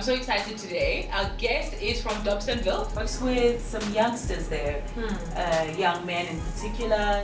so excited today. Our guest is from Dobsonville. Works with some youngsters there, young men in particular.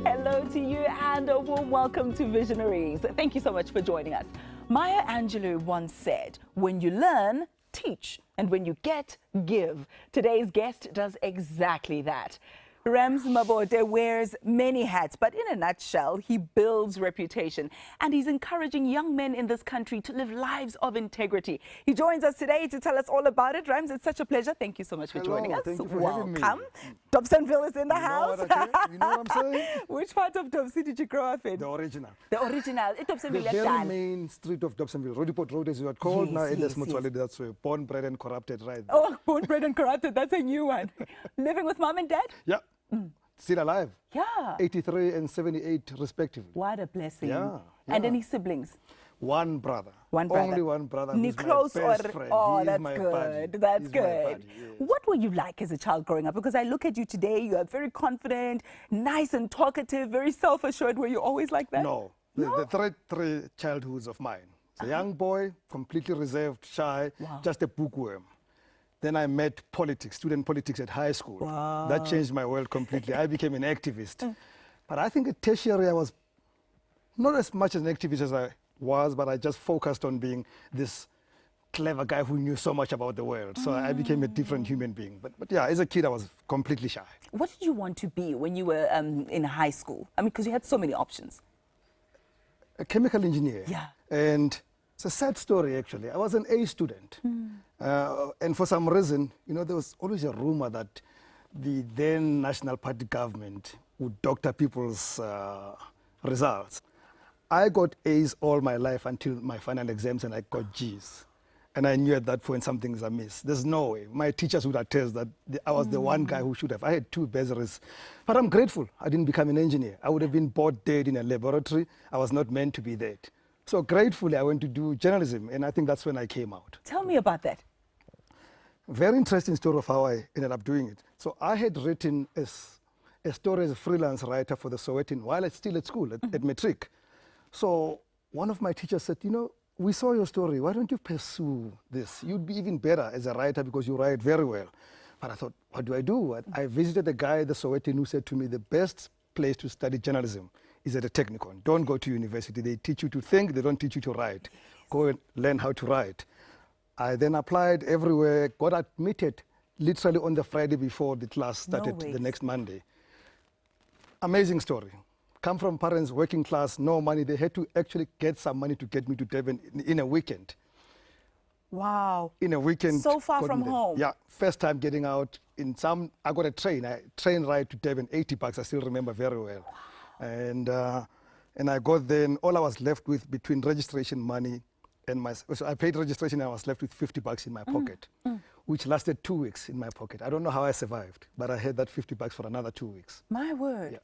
Hello to you and a warm welcome to Visionaries. Thank you so much for joining us. Maya Angelou once said, when you learn, teach, and when you get, give. Today's guest does exactly that. Rams Mabote wears many hats, but in a nutshell, he builds reputation and he's encouraging young men in this country to live lives of integrity. He joins us today to tell us all about it. Rams, it's such a pleasure. Thank you so much for joining us. Thank you for Welcome. having me. Dobsonville is in the house. You know what I'm saying? Which part of Dobson did you grow up in? The original. The original. The very main street of Dobsonville, Rodiport Road as you are called Yes, now, yes, yes. That's where born, bred and corrupted, right? Oh, born, bred and corrupted. That's a new one. Living with mom and dad? Yeah. Still alive. Yeah. 83 and 78 respectively. What a blessing. Yeah, And yeah. any siblings? One brother. One brother. Only one brother. Ni Who's my close best or friend. oh, He is that's my good. buddy. That's He's my good. buddy, yes. What were you like as a child growing up? Because I look at you today, you are very confident, nice and talkative, very self-assured. Were you always like that? No. The three childhoods of mine. A young boy, completely reserved, shy, just a bookworm. Then I met politics, student politics at high school. Wow. That changed my world completely. I became an activist. But I think at tertiary I was not as much an activist as I was, but I just focused on being this clever guy who knew so much about the world. So I became a different human being. But yeah, as a kid I was completely shy. What did you want to be when you were in high school? I mean, because you had so many options. A chemical engineer. Yeah. And it's a sad story, actually. I was an A student. And for some reason, you know, there was always a rumor that the then National Party government would doctor people's results. I got A's all my life until my final exams, and I got G's. And I knew at that point something's amiss. There's no way. My teachers would attest that I was the one guy who should have. I had 2 bursaries. But I'm grateful I didn't become an engineer. I would have been bored dead in a laboratory. I was not meant to be that. So gratefully, I went to do journalism, and I think that's when I came out. Tell me about that. Very interesting story of how I ended up doing it. So I had written a story as a freelance writer for the Sowetan while I was still at school, at Matric. So one of my teachers said, you know, we saw your story. Why don't you pursue this? You'd be even better as a writer because you write very well. But I thought, what do I do? I visited a guy at the Sowetan who said to me, the best place to study journalism is at a technicon. Don't go to university. They teach you to think. They don't teach you to write. Go and learn how to write. I then applied everywhere, got admitted literally on the Friday before the class started the next Monday. Amazing story. Come from parents, working class, no money. They had to actually get some money to get me to Durban in a weekend. Wow. In a weekend. So far from home. Yeah, first time getting out in some, I got a train ride to Durban, 80 bucks, I still remember very well. Wow. And I got there, and all I was left with between registration money and so I paid registration, and I was left with 50 bucks in my pocket, which lasted 2 weeks in my pocket. I don't know how I survived, but I had that 50 bucks for another 2 weeks. My word. Yeah.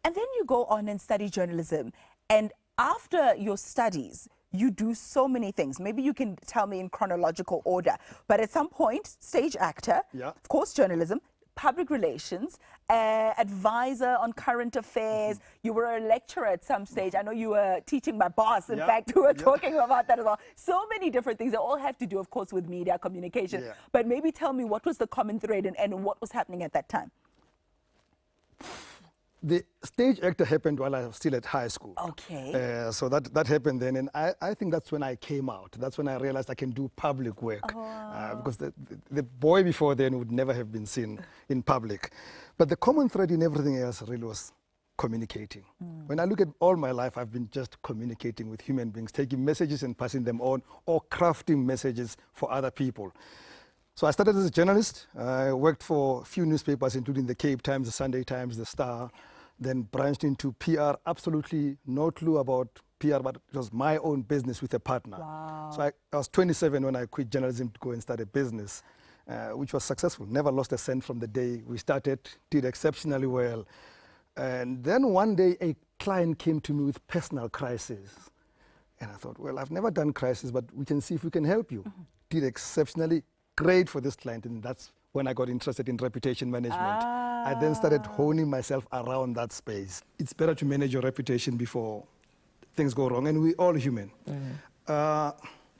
And then you go on and study journalism. And after your studies, you do so many things. Maybe you can tell me in chronological order. But at some point, stage actor, of course, journalism, public relations, advisor on current affairs. You were a lecturer at some stage. I know you were teaching my boss. In fact, we were talking about that as well. So many different things that all have to do, of course, with media communication. Yeah. But maybe tell me what was the common thread and what was happening at that time? The stage actor happened while I was still at high school. Okay. So that happened then, and I think that's when I came out. That's when I realized I can do public work. Because the boy before then would never have been seen in public. But the common thread in everything else really was communicating. When I look at all my life, I've been just communicating with human beings, taking messages and passing them on, or crafting messages for other people. So I started as a journalist. I worked for a few newspapers, including the Cape Times, the Sunday Times, the Star, then branched into PR. Absolutely no clue about PR, but it was my own business with a partner. Wow. So I was 27 when I quit journalism to go and start a business, which was successful. Never lost a cent from the day we started, did exceptionally well. And then one day a client came to me with personal crisis. And I thought, well, I've never done crisis, but we can see if we can help you. Did exceptionally great for this client, and that's when I got interested in reputation management. I then started honing myself around that space. It's better to manage your reputation before things go wrong, and we're all human.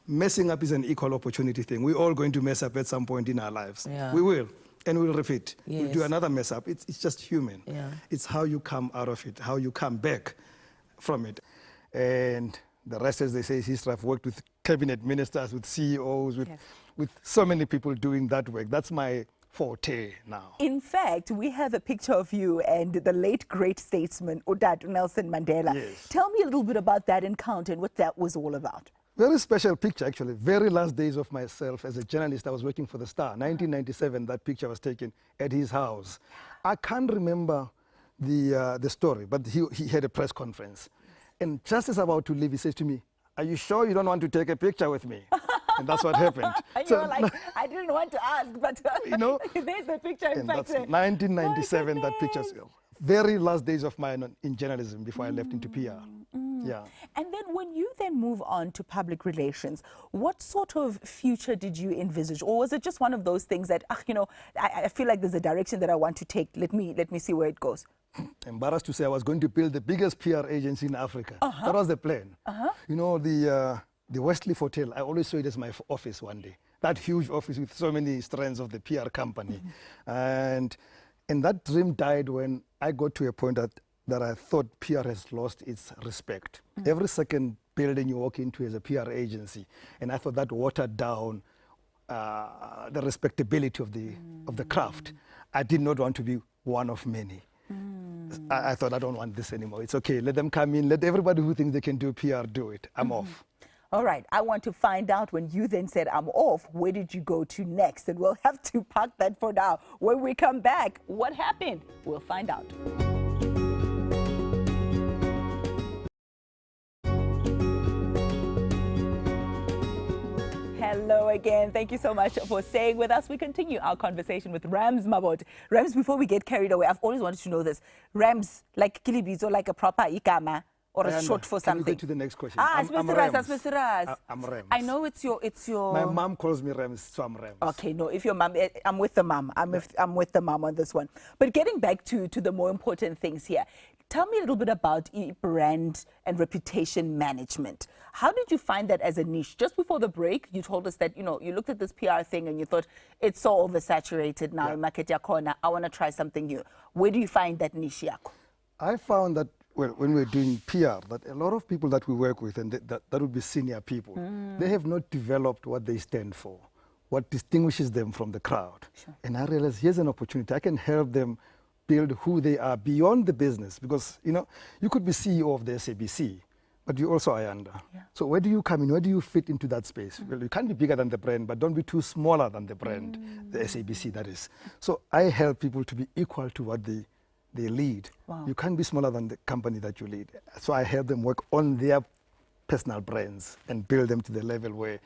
Messing up is an equal opportunity thing. We're all going to mess up at some point in our lives. Yeah. We will, and we'll repeat. We'll do Yes. another mess up. It's just human. Yeah. It's how you come out of it, how you come back from it. And the rest, as they say, is history. I've worked with cabinet ministers, with CEOs, with so many people doing that work. That's my forte now. In fact, we have a picture of you and the late great statesman, Udad Nelson Mandela. Yes. Tell me a little bit about that encounter and what that was all about. Very special picture, actually. Very last days of myself as a journalist. I was working for The Star. 1997, that picture was taken at his house. I can't remember the story, but he had a press conference. And just as about to leave, he says to me, "Are you sure you don't want to take a picture with me?" And that's what happened. And you were like, I didn't want to ask, but You know, there's the picture. In and fact, that's 1997, that picture's very last days of mine in journalism before I left into PR. Yeah. And then when you then move on to public relations, what sort of future did you envisage? Or was it just one of those things that, you know, I feel like there's a direction that I want to take. Let me see where it goes. Embarrassed to say I was going to build the biggest PR agency in Africa. That was the plan. You know, the Westcliff Hotel, I always saw it as my office one day. That huge office with so many strands of the PR company. And that dream died when I got to a point that I thought PR has lost its respect. Every second building you walk into is a PR agency. And I thought that watered down the respectability of the craft. I did not want to be one of many. I thought, I don't want this anymore. It's okay, let them come in, let everybody who thinks they can do PR do it. I'm off. All right, I want to find out when you then said, I'm off, where did you go to next? And we'll have to park that for now. When we come back, what happened? We'll find out. Hello again. Thank you so much for staying with us. We continue our conversation with Rams Mabote. Rams, before we get carried away, I've always wanted to know this. Rams, like Kilibizo, like a proper ikama or a short for Can we something? go to the next question? I'm Rams. I'm Rams. I know it's your. My mom calls me Rams, so I'm Rams. Okay, no, if your mom, I'm with the mom. I'm with the mom on this one. But getting back to the more important things here, tell me a little bit about brand and reputation management. How did you find that as a niche? Just before the break, you told us that, you know, you looked at this PR thing and you thought, it's so oversaturated now, market yakona, I want to try something new. Where do you find that niche yako? I found that, well, when we're doing PR, that a lot of people that we work with, and that would be senior people, they have not developed what they stand for, what distinguishes them from the crowd. Sure. And I realized, here's an opportunity. I can help them build who they are beyond the business, because, you know, you could be CEO of the SABC, but you also are under. Yeah. So where do you come in? Where do you fit into that space? Well, you can't be bigger than the brand, but don't be too smaller than the brand, the SABC, that is. So I help people to be equal to what they lead. Wow. You can't be smaller than the company that you lead. So I help them work on their personal brands and build them to the level where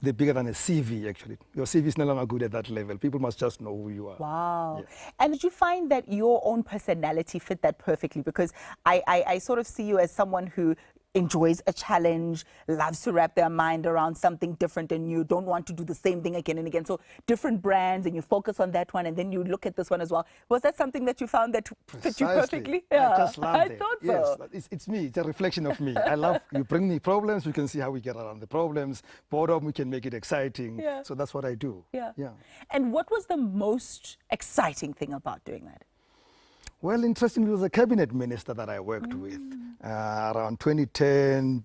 they're bigger than a CV, actually. Your CV is no longer good at that level. People must just know who you are. Wow. Yeah. And did you find that your own personality fit that perfectly? Because I sort of see you as someone who enjoys a challenge, loves to wrap their mind around something different and new, don't want to do the same thing again and again. So different brands, and you focus on that one, and then you look at this one as well. Was that something that you found that fit you perfectly? Yeah. I just love I it. thought so. Yes, it's me. It's a reflection of me. I love, you bring me problems, we can see how we get around the problems. Boredom, we can make it exciting. Yeah. So that's what I do. Yeah. Yeah. And what was the most exciting thing about doing that? Well, interestingly, it was a cabinet minister that I worked with around 2010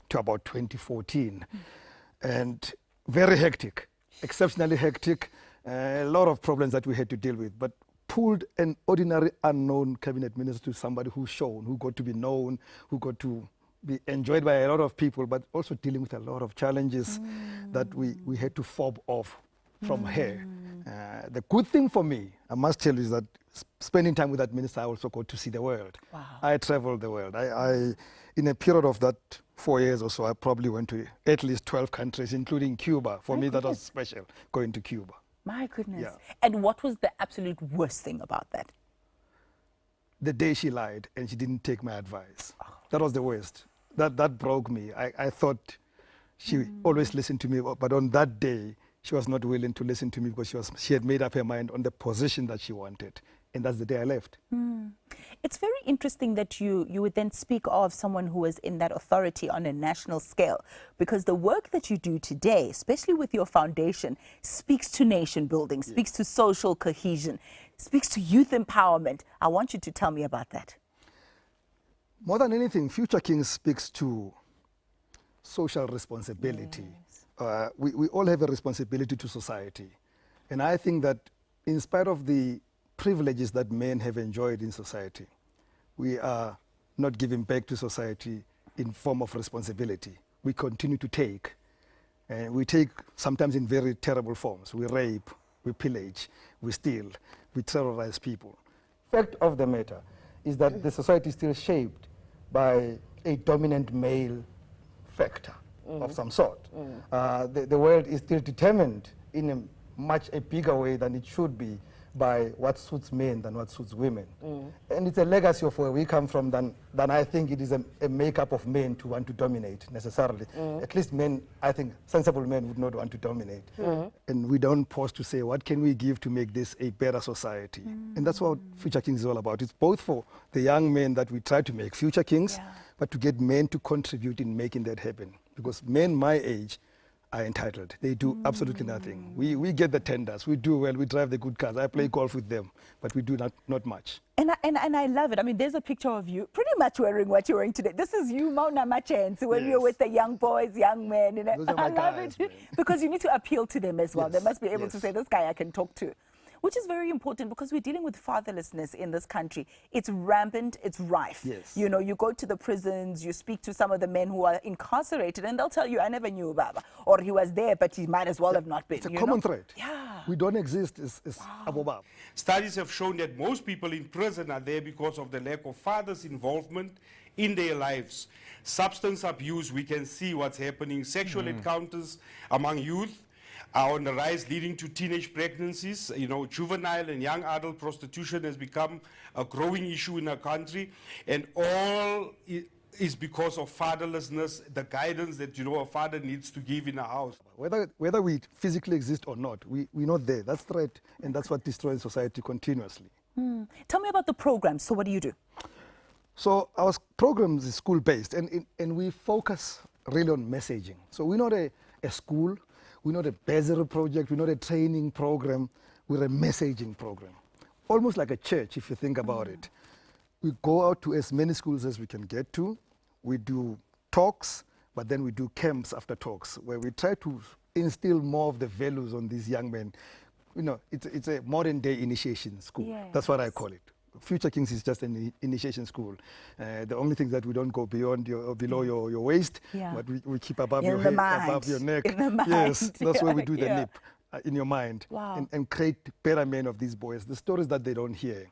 to about 2014. And very hectic, exceptionally hectic, a lot of problems that we had to deal with, but pulled an ordinary unknown cabinet minister to somebody who's shown, who got to be known, who got to be enjoyed by a lot of people, but also dealing with a lot of challenges that we had to fob off from her. The good thing for me, I must tell you, is that spending time with that minister, I also got to see the world. Wow. I traveled the world. I in a period of that 4 years or so, I probably went to at least 12 countries, including Cuba. For me, that was special, going to Cuba. My goodness. Yeah. And what was the absolute worst thing about that? The day she lied and she didn't take my advice. That was the worst. That broke me. I thought she always listened to me, but on that day, she was not willing to listen to me because she had made up her mind on the position that she wanted. And that's the day I left. It's very interesting that you would then speak of someone who is in that authority on a national scale, because the work that you do today, especially with your foundation, speaks to nation building, speaks to social cohesion, speaks to youth empowerment. I want you to tell me about that. More than anything, Future Kings speaks to social responsibility. We all have a responsibility to society. And I think that in spite of the privileges that men have enjoyed in society, we are not giving back to society in form of responsibility. We continue to take. And we take sometimes in very terrible forms. We rape, we pillage, we steal, we terrorize people. Fact of the matter is that the society is still shaped by a dominant male factor of some sort. The world is still determined in a bigger way than it should be by what suits men than what suits women. And it's a legacy of where we come from than I think it is a makeup of men to want to dominate necessarily. At least men, I think sensible men would not want to dominate. And we don't pause to say, what can we give to make this a better society? And that's what Future Kings is all about. It's both for the young men that we try to make Future Kings, but to get men to contribute in making that happen. Because men my age are entitled. They do absolutely nothing. We get the tenders, we do well, we drive the good cars. I play golf with them, but we do not much. And I love it. I mean, there's a picture of you pretty much wearing what you're wearing today. This is you, Mauna Machens, when you're with the young boys, young men. You know? Those are my I love guys, it. man. Because you need to appeal to them as well. They Yes, must be able to yes. say, this guy I can talk to. Which is very important because we're dealing with fatherlessness in this country. It's rampant, it's rife. Yes. You know, you go to the prisons, you speak to some of the men who are incarcerated, and they'll tell you, I never knew Baba. Or he was there, but he might as well have not been. It's a you common know? thread. Yeah. We don't exist as Abobab. Studies have shown that most people in prison are there because of the lack of fathers' involvement in their lives. Substance abuse, we can see what's happening. Sexual encounters among youth are on the rise, leading to teenage pregnancies. You know, juvenile and young adult prostitution has become a growing issue in our country, and all is because of fatherlessness, the guidance that, you know, a father needs to give in a house. Whether we physically exist or not, we're not there. That's threat, and that's what destroys society continuously. Tell me about the program. So what do you do? So our program is school-based, and we focus really on messaging. So we're not a school, we're not a bursary project, we're not a training program, we're a messaging program. Almost like a church, if you think about it. We go out to as many schools as we can get to. We do talks, but then we do camps after talks, where we try to instill more of the values on these young men. You know, it's a modern-day initiation school. Yes. That's what I call it. Future Kings is just an initiation school. The only thing that we don't go beyond below your waist, but we keep above your head, above your neck. In the mind. Yes, that's where we do the Yeah. nip in your mind, Wow. and create better men of these boys, the stories that they don't hear.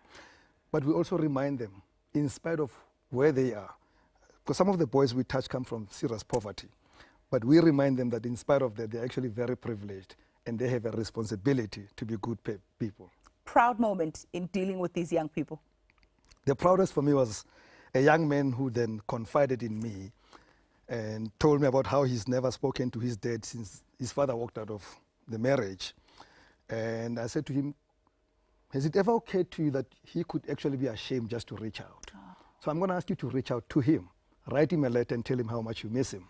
But we also remind them, in spite of where they are, because some of the boys we touch come from serious poverty, but we remind them that in spite of that, they're actually very privileged, and they have a responsibility to be good people. Proud moment in dealing with these young people? The proudest for me was a young man who then confided in me and told me about how he's never spoken to his dad since his father walked out of the marriage. And I said to him, has it ever occurred to you that he could actually be ashamed just to reach out? So I'm going to ask you to reach out to him, write him a letter and tell him how much you miss him.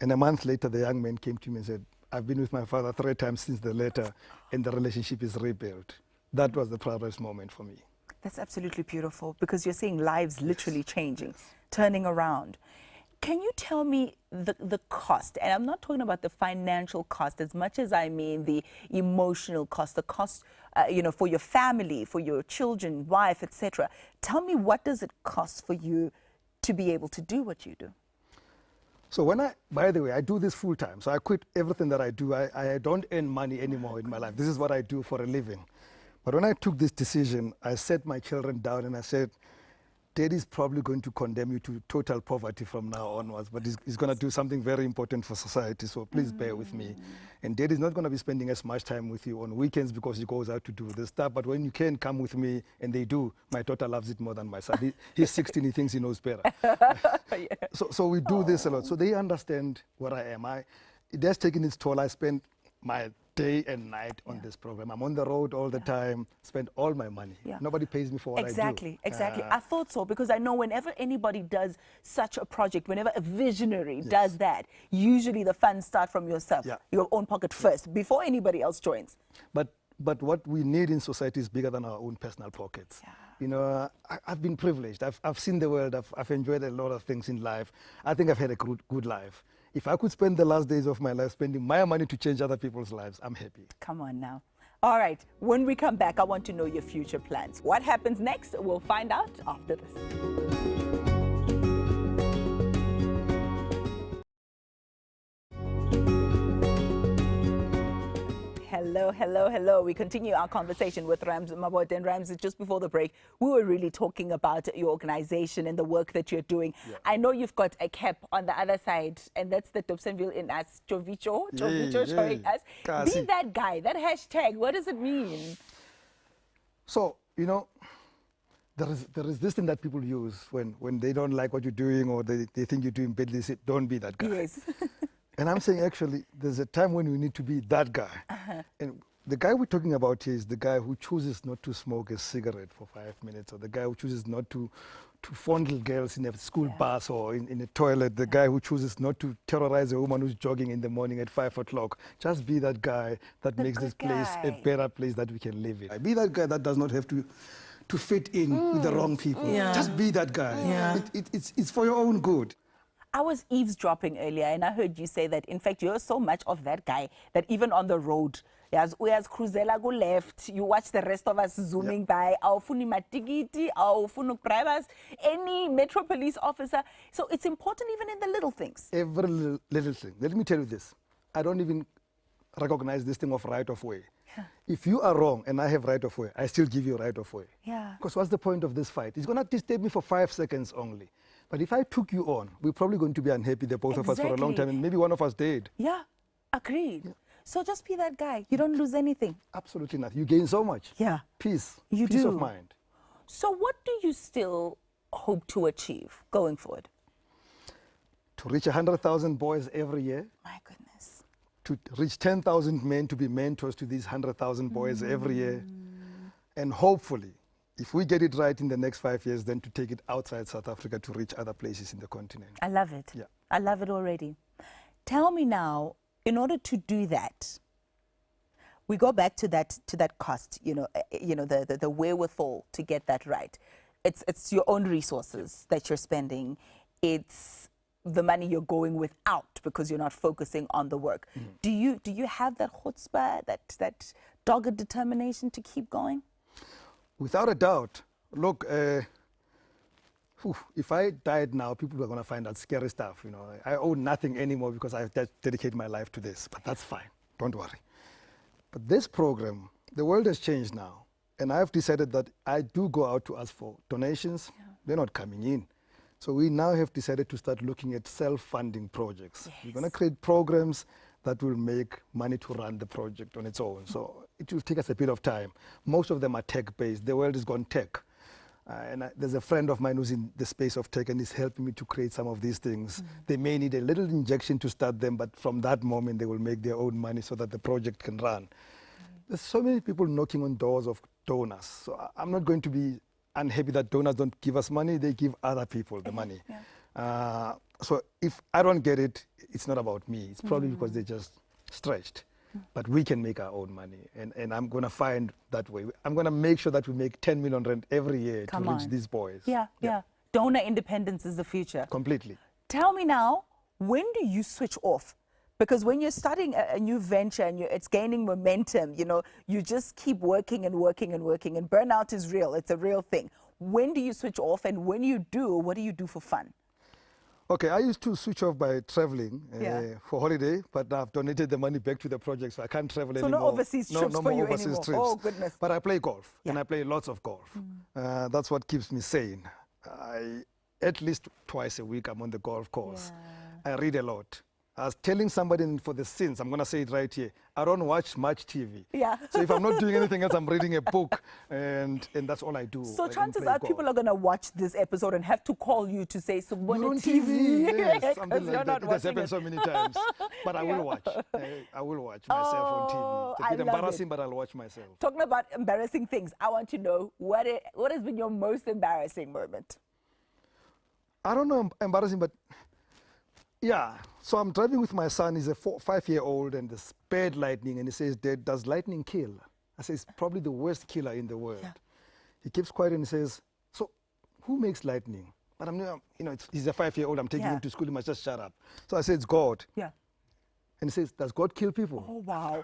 And a month later, the young man came to me and said, I've been with my father 3 times since the letter, and the relationship is rebuilt. That was the proudest moment for me. That's absolutely beautiful, because you're seeing lives literally changing, turning around. Can you tell me the cost? And I'm not talking about the financial cost as much as I mean the emotional cost, the cost you know, for your family, for your children, wife, etc. Tell me, what does it cost for you to be able to do what you do? So by the way, I do this full time. So I quit everything that I do. I don't earn money anymore in my life. This is what I do for a living. But when I took this decision, I sat my children down and I said, Daddy's probably going to condemn you to total poverty from now onwards, but he's going to do something very important for society, so please bear with me. And Daddy's not going to be spending as much time with you on weekends because he goes out to do this stuff, but when you can come with me, and they do, my daughter loves it more than my son. He's 16, he thinks he knows better. So we do this a lot. So they understand what I am. It has taken its toll. I spend my day and night on this program. I'm on the road all the time, spend all my money. Yeah. Nobody pays me for what I do. Exactly. I thought so, because I know whenever anybody does such a project, whenever a visionary does that, usually the funds start from yourself, your own pocket first, before anybody else joins. But what we need in society is bigger than our own personal pockets. Yeah. You know, I've been privileged. I've seen the world. I've enjoyed a lot of things in life. I think I've had a good life. If I could spend the last days of my life spending my money to change other people's lives, I'm happy. Come on now. All right, when we come back, I want to know your future plans. What happens next? We'll find out after this. Hello. We continue our conversation with Rams Mabote. And Rams, just before the break, we were really talking about your organization and the work that you're doing. Yeah. I know you've got a cap on the other side, and that's the Dobsonville in us, Chovicho showing us. Be that guy, that hashtag, what does it mean? So, you know, there is this thing that people use when they don't like what you're doing, or they think you're doing badly. They say, don't be that guy. Yes. And I'm saying, actually, there's a time when we need to be that guy. And the guy we're talking about here is the guy who chooses not to smoke a cigarette for 5 minutes, or the guy who chooses not to fondle girls in a school bus or in a toilet, the guy who chooses not to terrorize a woman who's jogging in the morning at 5 o'clock. Just be that guy that makes this place a better place that we can live in. Be that guy that does not have to fit in with the wrong people. Yeah. Just be that guy. Yeah. It's for your own good. I was eavesdropping earlier, and I heard you say that, in fact, you're so much of that guy that even on the road, as Cruzela go left, you watch the rest of us zooming by, awufuni matikiti, awufuni drivers, any Metro Police officer. So it's important even in the little things. Every little thing. Let me tell you this. I don't even recognize this thing of right of way. Yeah. If you are wrong and I have right of way, I still give you right of way. Yeah. Because what's the point of this fight? It's going to disturb me for 5 seconds only. But if I took you on, we're probably going to be unhappy, the both of us, for a long time, and maybe one of us dead. Yeah, agreed. Yeah. So just be that guy. You don't lose anything. Absolutely not. You gain so much. Yeah. Peace. Peace of mind. So what do you still hope to achieve going forward? To reach 100,000 boys every year. My goodness. To reach 10,000 men to be mentors to these 100,000 boys every year. And hopefully, if we get it right in the next 5 years, then to take it outside South Africa to reach other places in the continent. I love it. Yeah. I love it already. Tell me now, in order to do that, we go back to that cost, the wherewithal to get that right. It's your own resources that you're spending. It's the money you're going without because you're not focusing on the work. Do you have that chutzpah, that dogged determination to keep going? Without a doubt. Look, if I died now, people are going to find out scary stuff. You know, I owe nothing anymore because I've dedicated my life to this. But that's fine. Don't worry. But this program, the world has changed now. And I've decided that I do go out to ask for donations. Yeah. They're not coming in. So we now have decided to start looking at self-funding projects. Yes. We're going to create programs that will make money to run the project on its own. So it will take us a bit of time. Most of them are tech-based. The world has gone tech. There's a friend of mine who's in the space of tech and is helping me to create some of these things. They may need a little injection to start them, but from that moment they will make their own money so that the project can run. There's so many people knocking on doors of donors. So I'm not going to be unhappy that donors don't give us money. They give other people the money. Yeah. So if I don't get it, it's not about me. It's probably because they're just stretched. But we can make our own money. And I'm going to find that way. I'm going to make sure that we make 10 million rand every year to reach these boys. Yeah. Donor independence is the future. Completely. Tell me now, when do you switch off? Because when you're starting a new venture and it's gaining momentum, you just keep working and working and working. And burnout is real. It's a real thing. When do you switch off? And when you do, what do you do for fun? Okay, I used to switch off by traveling for holiday, but I've donated the money back to the project, so I can't travel anymore. So no overseas trips for you overseas anymore? Trips. Oh, goodness. But I play golf, and I play lots of golf. That's what keeps me sane. At least twice a week, I'm on the golf course. I read a lot. I was telling somebody for the sins, I'm going to say it right here, I don't watch much TV. Yeah. So if I'm not doing anything else, I'm reading a book, and that's all I do. So I don't chances play are golf. people are going to watch this episode and have to call you to say, so what You're on TV? TV, yes, 'Cause something you're like not that. It has watching happened it. so many times. But I will watch. I will watch myself on Oh, TV. It's I a bit love embarrassing, but I'll watch myself. Talking about embarrassing things, I want to know what has been your most embarrassing moment? I don't know, embarrassing, but yeah. So I'm driving with my son. He's a 5-year-old, and there's bad lightning. And he says, "Dad, does lightning kill?" I say, "It's probably the worst killer in the world." Yeah. He keeps quiet and he says, "So who makes lightning?" But he's a 5-year-old. I'm taking Yeah. him to school. He must just shut up. So I say, "It's God." Yeah. And he says, "Does God kill people?" Oh, wow.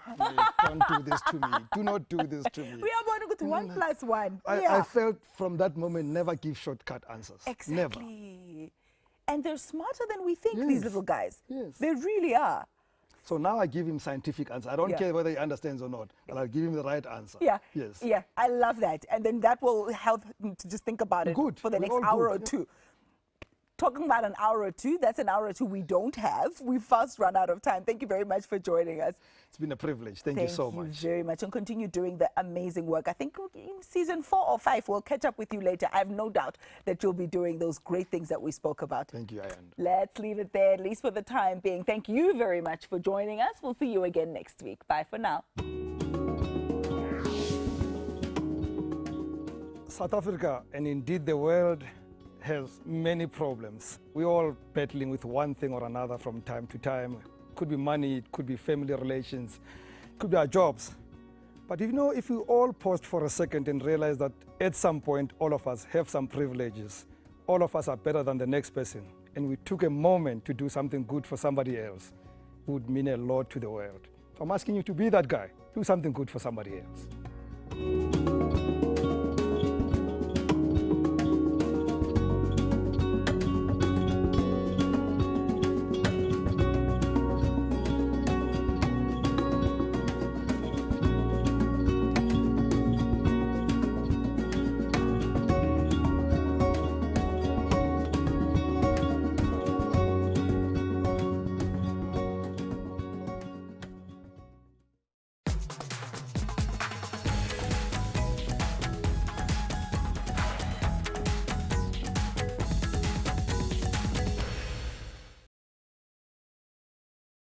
Don't do this to me. Do not do this to me. We are going to go to 1 + 1. I Yeah. felt from that moment, never give shortcut answers. Never. Exactly. And they're smarter than we think, these Yes. little guys. Yes. They really are. So now I give him scientific answer. I don't Yeah. care whether he understands or not, but I'll give him the right answer. Yeah. Yes. Yeah. I love that. And then that will help him to just think about it Good. for the We're next all hour good. or two. Talking about an hour or two, that's an hour or two we don't have. We've fast run out of time. Thank you very much for joining us. It's been a privilege. Thank you so much. Very much, and continue doing the amazing work. I think in season 4 or 5, we'll catch up with you later. I have no doubt that you'll be doing those great things that we spoke about. Thank you, Ayanda. Let's leave it there, at least for the time being. Thank you very much for joining us. We'll see you again next week. Bye for now. South Africa, and indeed the world, has many problems. We're all battling with one thing or another from time to time. It could be money, it could be family relations, it could be our jobs. But if we all paused for a second and realize that at some point all of us have some privileges, all of us are better than the next person, and we took a moment to do something good for somebody else, it would mean a lot to the world. So I'm asking you to be that guy. Do something good for somebody else.